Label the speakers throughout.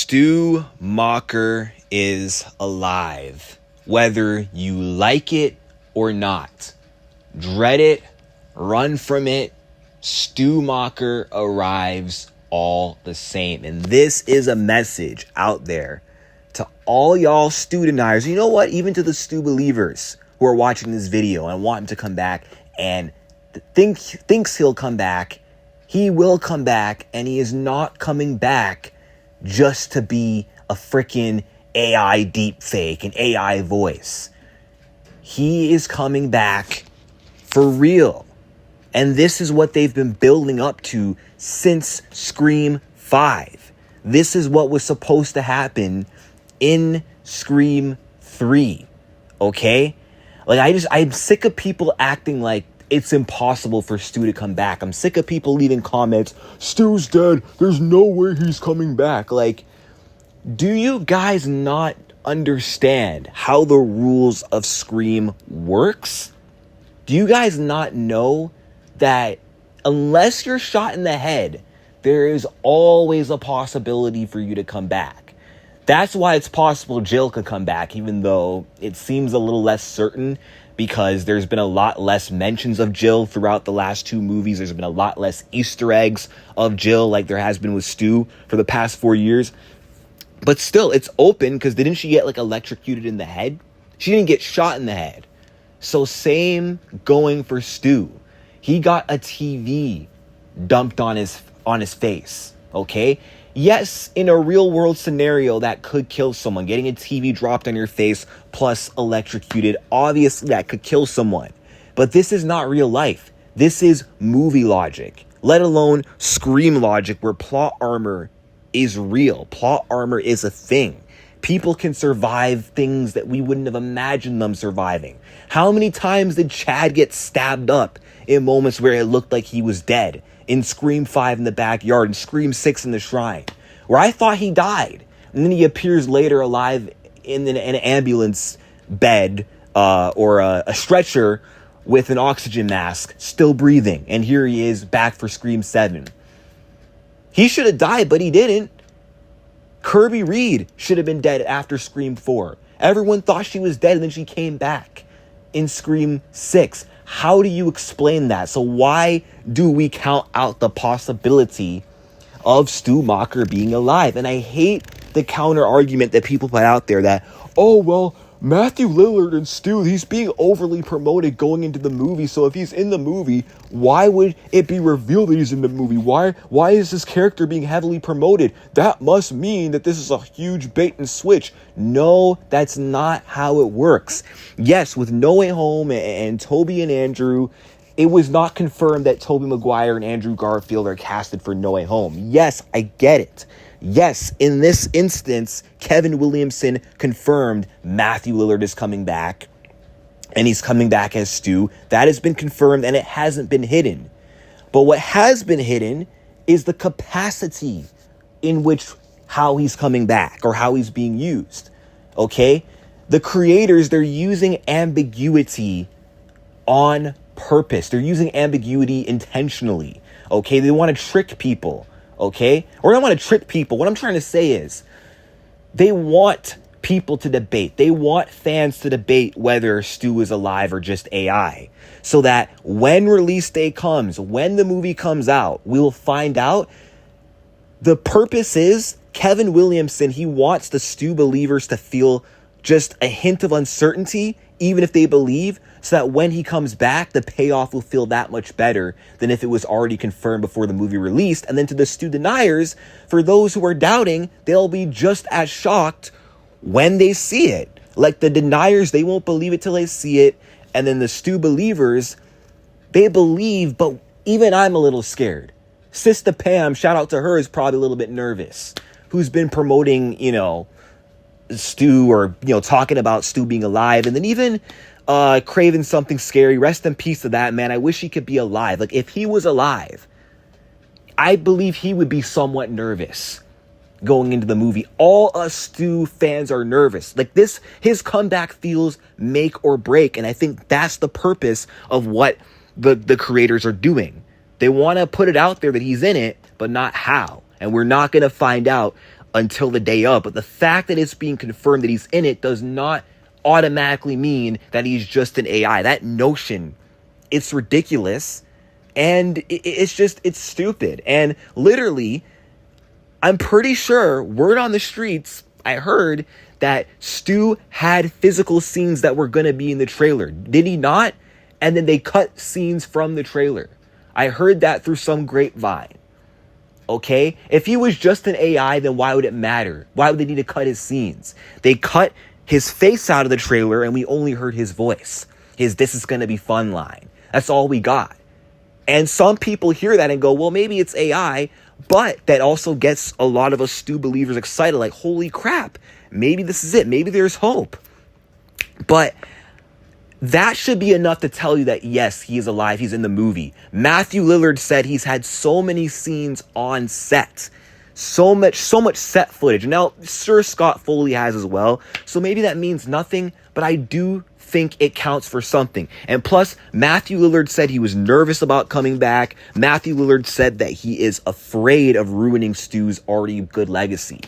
Speaker 1: Stu Macher is alive, whether you like it or not. Dread it, run from it, Stu Macher arrives all the same. And this is a message out there to all y'all Stu deniers. You know what? Even to the Stu believers who are watching this video and want him to come back and thinks he'll come back. He will come back, and he is not coming back just to be a freaking AI deepfake, an AI voice. He is coming back for real. And this is what they've been building up to since Scream 5. This is what was supposed to happen in Scream 3. Okay? I'm sick of people acting like it's impossible for Stu to come back. I'm sick of people leaving comments, Stu's dead, there's no way he's coming back. Do you guys not understand how the rules of Scream works? Do you guys not know that unless you're shot in the head, there is always a possibility for you to come back? That's why it's possible Jill could come back, even though it seems a little less certain, because there's been a lot less mentions of Jill throughout the last two movies. There's been a lot less Easter eggs of Jill like there has been with Stu for the past 4 years. But still, it's open, because didn't she get electrocuted in the head? She didn't get shot in the head. So same going for Stu. He got a TV dumped on his face, okay? Yes, in a real world scenario, that could kill someone. Getting a TV dropped on your face plus electrocuted, obviously that could kill someone. But this is not real life. This is movie logic, let alone Scream logic, where plot armor is real. Plot armor is a thing. People can survive things that we wouldn't have imagined them surviving. How many times did Chad get stabbed up in moments where it looked like he was dead? In Scream 5 in the backyard, in Scream 6 in the shrine, where I thought he died. And then he appears later alive in an ambulance bed or a stretcher with an oxygen mask, still breathing. And here he is back for Scream 7. He should have died, but he didn't. Kirby Reed should have been dead after Scream 4. Everyone thought she was dead, and then she came back in Scream 6. How do you explain that? So why do we count out the possibility of Stu Macher being alive? And I hate the counter argument that people put out there that, oh, well, Matthew Lillard and Stu, he's being overly promoted going into the movie. So if he's in the movie, why would it be revealed that he's in the movie? Why is this character being heavily promoted? That must mean that this is a huge bait and switch. No, that's not how it works. Yes, with No Way Home and Tobey and Andrew, it was not confirmed that Tobey Maguire and Andrew Garfield are casted for No Way Home. Yes, I get it. Yes, in this instance, Kevin Williamson confirmed Matthew Lillard is coming back, and he's coming back as Stu. That has been confirmed, and it hasn't been hidden. But what has been hidden is the capacity in which how he's coming back or how he's being used. Okay? The creators, they're using ambiguity on purpose. They're using ambiguity intentionally. Okay? They want to trick people. Okay? Or I want to trick people. What I'm trying to say is they want people to debate. They want fans to debate whether Stu is alive or just AI. So that when release day comes, when the movie comes out, we'll find out. The purpose is Kevin Williamson, he wants the Stu believers to feel just a hint of uncertainty, even if they believe, so that when he comes back, the payoff will feel that much better than if it was already confirmed before the movie released. And then to the Stu deniers, for those who are doubting, they'll be just as shocked when they see it. Like the deniers, they won't believe it till they see it. And then the Stu believers, they believe, but even I'm a little scared. Sister Pam, shout out to her, is probably a little bit nervous. Who's been promoting, Stu or, talking about Stu being alive. And then even Craven Something Scary, rest in peace to that man. I wish he could be alive. Like, if he was alive, I believe he would be somewhat nervous going into the movie. All us Stu fans are nervous. Like this, his comeback feels make or break. And I think that's the purpose of what the creators are doing. They want to put it out there that he's in it, but not how. And we're not going to find out until the day of. But the fact that it's being confirmed that he's in it does not automatically mean that he's just an AI. That notion, it's ridiculous. And it's stupid. And literally, I'm pretty sure, word on the streets, I heard that Stu had physical scenes that were going to be in the trailer. Did he not? And then they cut scenes from the trailer. I heard that through some grapevine. Okay? If he was just an AI, then why would it matter? Why would they need to cut his scenes? They cut his face out of the trailer and we only heard his voice. His "this is going to be fun" line. That's all we got. And some people hear that and go, well, maybe it's AI, but that also gets a lot of us Stu believers excited, like, holy crap, maybe this is it. Maybe there's hope. But that should be enough to tell you that, yes, he is alive. He's in the movie. Matthew Lillard said he's had so many scenes on set. So much set footage. Now, Sir Scott Foley has as well. So maybe that means nothing, but I do think it counts for something. And plus, Matthew Lillard said he was nervous about coming back. Matthew Lillard said that he is afraid of ruining Stu's already good legacy.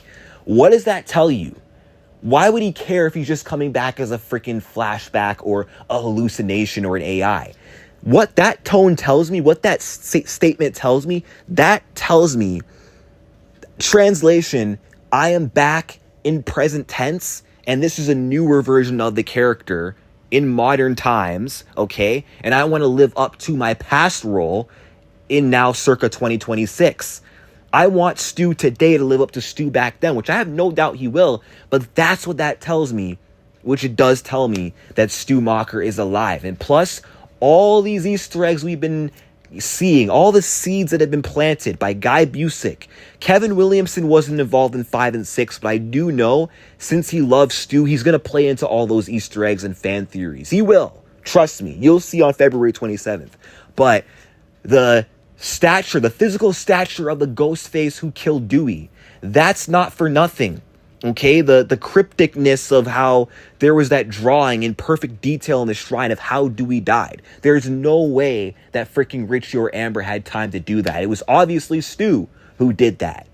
Speaker 1: What does that tell you? Why would he care if he's just coming back as a freaking flashback or a hallucination or an AI? What that tone tells me, what that statement tells me, that tells me, translation, I am back in present tense, and this is a newer version of the character in modern times, okay? And I want to live up to my past role in now circa 2026. I want Stu today to live up to Stu back then, which I have no doubt he will, but that's what that tells me, which it does tell me that Stu Macher is alive. And plus, all these Easter eggs we've been seeing, all the seeds that have been planted by Guy Busick. Kevin Williamson wasn't involved in 5 and 6, but I do know, since he loves Stu, he's going to play into all those Easter eggs and fan theories. He will. Trust me. You'll see on February 27th. But the stature, the physical stature of the ghost face who killed Dewey, that's not for nothing. Okay, the crypticness of how there was that drawing in perfect detail in the shrine of how Dewey died. There's no way that freaking Richie or Amber had time to do that. It was obviously Stu who did that.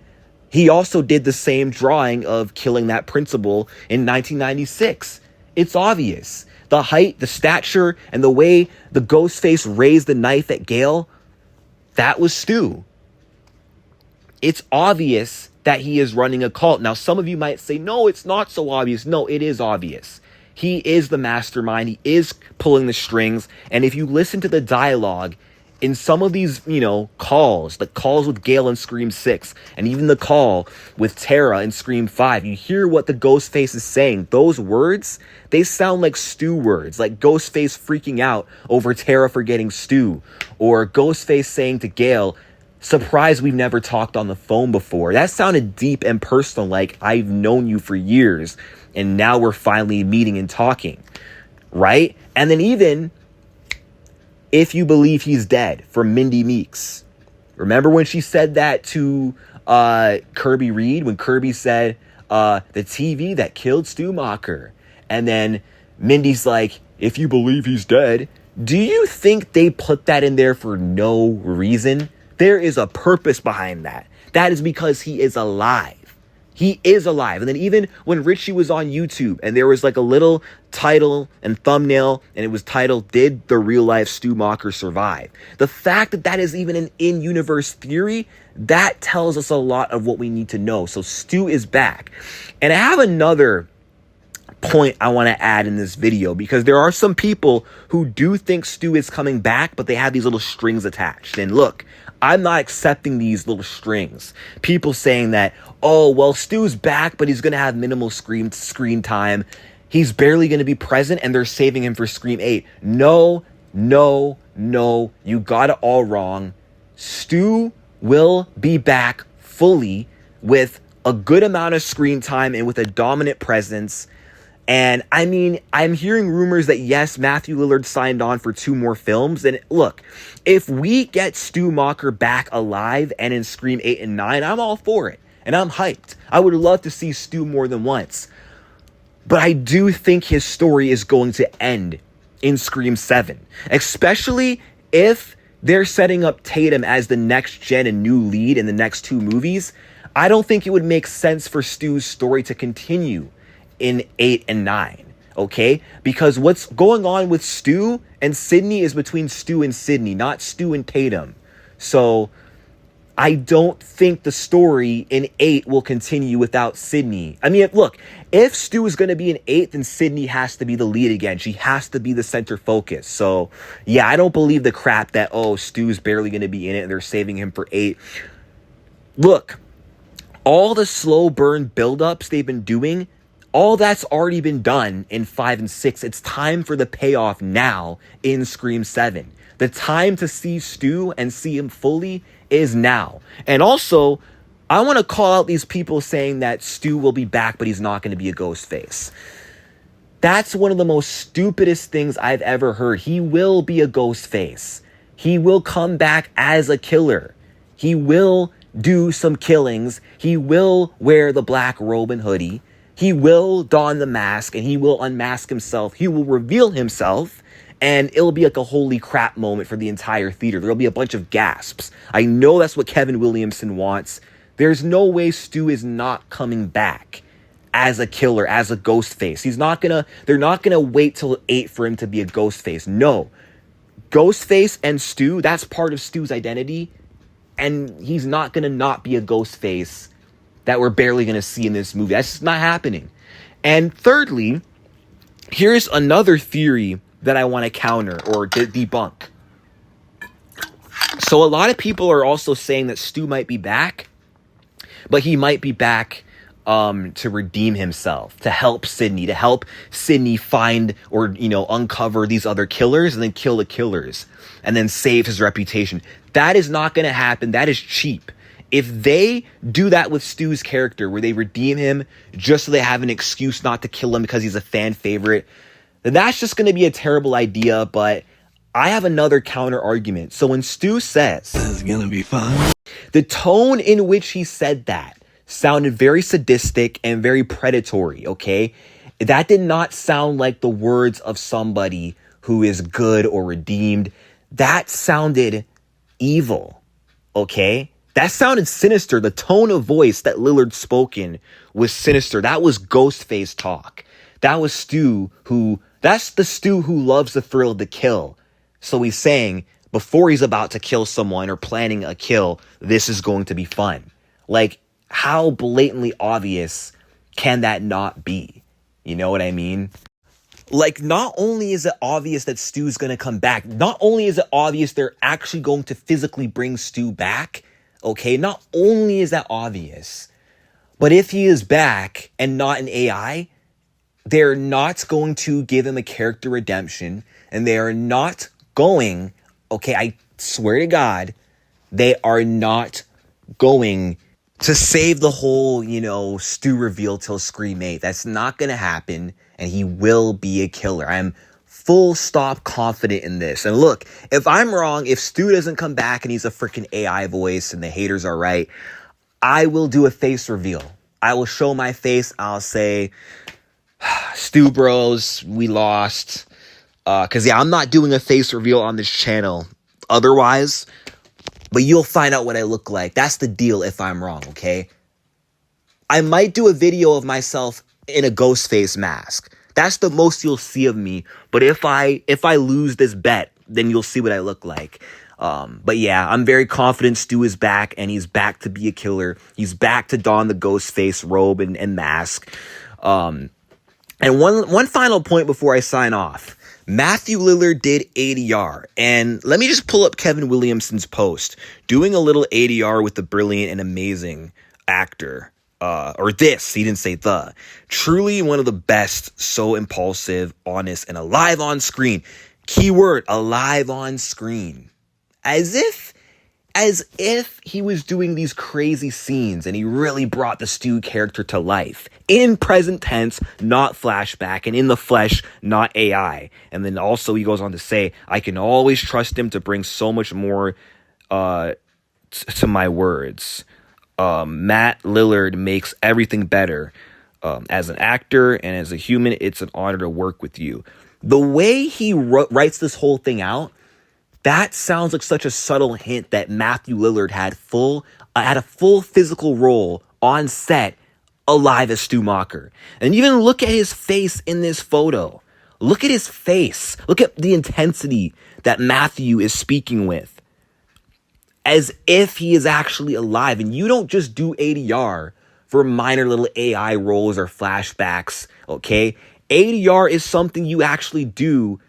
Speaker 1: He also did the same drawing of killing that principal in 1996. It's obvious. The height, the stature, and the way the ghost face raised the knife at Gale, that was Stu. It's obvious that he is running a cult. Now, some of you might say, no, it's not so obvious. No, it is obvious. He is the mastermind. He is pulling the strings. And if you listen to the dialogue in some of these, calls, the calls with Gale in Scream 6, and even the call with Tara in Scream 5, you hear what the Ghostface is saying. Those words, they sound like Stu words, like Ghostface freaking out over Tara forgetting Stu, or Ghostface saying to Gale, "Surprised we've never talked on the phone before." That sounded deep and personal, like I've known you for years, and now we're finally meeting and talking, right? And then even "if you believe he's dead" from Mindy Meeks. Remember when she said that to Kirby Reed, when Kirby said, the TV that killed Stu Macher. And then Mindy's like, "if you believe he's dead." Do you think they put that in there for no reason? There is a purpose behind that. That is because he is alive. He is alive. And then even when Richie was on YouTube and there was like a little title and thumbnail and it was titled, "Did the real life Stu Macher survive?" The fact that that is even an in-universe theory, that tells us a lot of what we need to know. So Stu is back. And I have another point I want to add in this video, because there are some people who do think Stu is coming back, but they have these little strings attached. And look, I'm not accepting these little strings. People saying that, oh, well, Stu's back, but he's going to have minimal screen time. He's barely going to be present, and they're saving him for Scream 8. No. You got it all wrong. Stu will be back fully with a good amount of screen time and with a dominant presence. And I mean, I'm hearing rumors that, yes, Matthew Lillard signed on for 2 more films. And look, if we get Stu Macher back alive and in Scream 8 and 9, I'm all for it. And I'm hyped. I would love to see Stu more than once. But I do think his story is going to end in Scream 7. Especially if they're setting up Tatum as the next gen and new lead in the next 2 movies. I don't think it would make sense for Stu's story to continue in 8 and 9. Okay? Because what's going on with Stu and Sydney is between Stu and Sydney, not Stu and Tatum. So I don't think the story in 8 will continue without Sydney. I mean, look, if Stu is going to be in 8, then Sydney has to be the lead again. She has to be the center focus. So, yeah, I don't believe the crap that, oh, Stu's barely going to be in it and they're saving him for 8. Look, all the slow burn buildups they've been doing, all that's already been done in 5 and 6. It's time for the payoff now in Scream 7. The time to see Stu and see him fully is now. And also, I want to call out these people saying that Stu will be back, but he's not going to be a ghost face. That's one of the most stupidest things I've ever heard. He will be a ghost face. He will come back as a killer. He will do some killings. He will wear the black robe and hoodie. He will don the mask and he will unmask himself. He will reveal himself. And it'll be like a holy crap moment for the entire theater. There'll be a bunch of gasps. I know that's what Kevin Williamson wants. There's no way Stu is not coming back as a killer, as a ghost face. They're not gonna wait till 8 for him to be a ghost face. No. Ghostface and Stu, that's part of Stu's identity. And he's not gonna not be a ghost face that we're barely gonna see in this movie. That's just not happening. And thirdly, here's another theory that I want to counter or debunk. So a lot of people are also saying that Stu might be back, but he might be back to redeem himself, to help Sydney find or, uncover these other killers and then kill the killers and then save his reputation. That is not going to happen. That is cheap. If they do that with Stu's character, where they redeem him just so they have an excuse not to kill him because he's a fan favorite, then that's just going to be a terrible idea. But I have another counter argument. So when Stu says, "This is going to be fun," the tone in which he said that sounded very sadistic and very predatory, okay? That did not sound like the words of somebody who is good or redeemed. That sounded evil, okay? That sounded sinister. The tone of voice that Lillard spoke in was sinister. That was Ghostface talk. That was that's the Stu who loves the thrill of the kill. So he's saying, before he's about to kill someone or planning a kill, this is going to be fun. Like, how blatantly obvious can that not be? You know what I mean? Like, not only is it obvious that Stu's going to come back, not only is it obvious they're actually going to physically bring Stu back, okay? Not only is that obvious, but if he is back and not an AI, they're not going to give him a character redemption, and they are not going, okay, I swear to God, they are not going to save the whole, Stu reveal till Scream 8. That's not going to happen, and he will be a killer. I'm full stop confident in this. And look, if I'm wrong, if Stu doesn't come back and he's a freaking AI voice and the haters are right, I will do a face reveal. I will show my face. I'll say, Stu bros, we lost. Because, I'm not doing a face reveal on this channel otherwise. But you'll find out what I look like. That's the deal if I'm wrong, okay? I might do a video of myself in a ghost face mask. That's the most you'll see of me. But if I lose this bet, then you'll see what I look like. But yeah, I'm very confident Stu is back, and he's back to be a killer. He's back to don the ghost face robe and mask. And one final point before I sign off. Matthew Lillard did ADR, and let me just pull up Kevin Williamson's post, doing a little ADR with the brilliant and amazing actor, he didn't say the, truly one of the best, so impulsive, honest, and alive on screen. Keyword, alive on screen. As if he was doing these crazy scenes and he really brought the Stu character to life. In present tense, not flashback, and in the flesh, not AI. And then also he goes on to say, I can always trust him to bring so much more to my words. Matt Lillard makes everything better. As an actor and as a human, it's an honor to work with you. The way he writes this whole thing out, that sounds like such a subtle hint that Matthew Lillard had a full physical role on set alive as Stu Macher. And even look at his face in this photo. Look at his face. Look at the intensity that Matthew is speaking with. As if he is actually alive. And you don't just do ADR for minor little AI roles or flashbacks, okay? ADR is something you actually do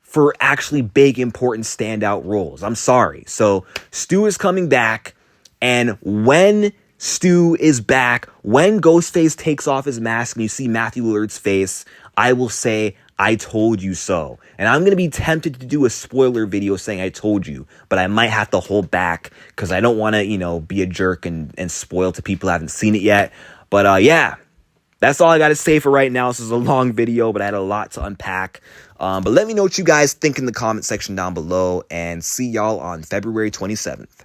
Speaker 1: for actually big, important, standout roles. I'm sorry. So Stu is coming back, and when Stu is back, when Ghostface takes off his mask and you see Matthew Lillard's face, I will say, I told you so. And I'm going to be tempted to do a spoiler video saying I told you, but I might have to hold back because I don't want to, be a jerk and spoil to people who haven't seen it yet. But yeah, that's all I got to say for right now. This is a long video, but I had a lot to unpack. But let me know what you guys think in the comment section down below, and see y'all on February 27th.